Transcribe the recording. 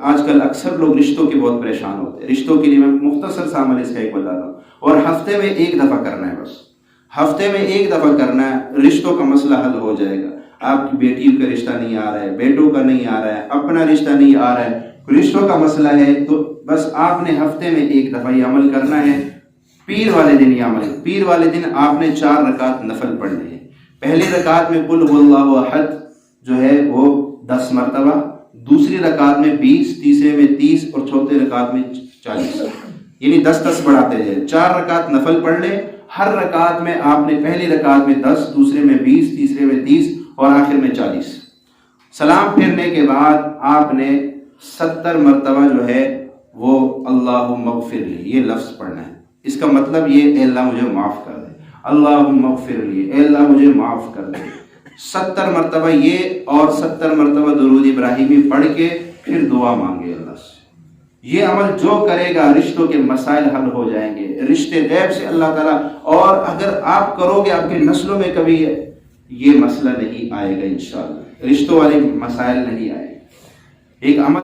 آج کل اکثر لوگ رشتوں کے بہت پریشان ہوتے ہیں. رشتوں کے لیے میں مختصر سا عمل اس کا ایک بتاتا ہوں, اور ہفتے میں ایک دفعہ کرنا ہے, بس ہفتے میں ایک دفعہ کرنا ہے, رشتوں کا مسئلہ حل ہو جائے گا. آپ کی بیٹی کا رشتہ نہیں آ رہا ہے, بیٹوں کا نہیں آ رہا ہے, اپنا رشتہ نہیں آ رہا ہے, رشتوں کا مسئلہ ہے, تو بس آپ نے ہفتے میں ایک دفعہ یہ عمل کرنا ہے. پیر والے دن یہ عمل, پیر والے دن آپ نے 4 رکعت نفل پڑھنے ہیں. پہلی رکعت میں قل هو اللہ احد جو ہے وہ 10 مرتبہ, دوسری رکعت میں 20, تیسرے میں 30 اور چوتھے رکعت میں 40, یعنی 10 بڑھاتے جائیں. 4 رکعت نفل پڑھ لیں. ہر رکعت میں آپ نے پہلی رکعت میں 10, دوسرے میں 20, تیسرے میں 30 اور آخر میں 40. سلام پھرنے کے بعد آپ نے 70 مرتبہ جو ہے وہ اللہم اغفر لی یہ لفظ پڑھنا ہے. اس کا مطلب یہ, اے اللہ مجھے معاف کر دے, اللہم اغفر لی, اے اللہ مجھے معاف کر دے. 70 مرتبہ یہ, اور 70 مرتبہ درود ابراہیمی پڑھ کے پھر دعا مانگے اللہ سے. یہ عمل جو کرے گا رشتوں کے مسائل حل ہو جائیں گے, رشتے غیب سے اللہ تعالیٰ. اور اگر آپ کرو گے آپ کے نسلوں میں کبھی یہ مسئلہ نہیں آئے گا انشاءاللہ, رشتوں والے مسائل نہیں آئے. ایک عمل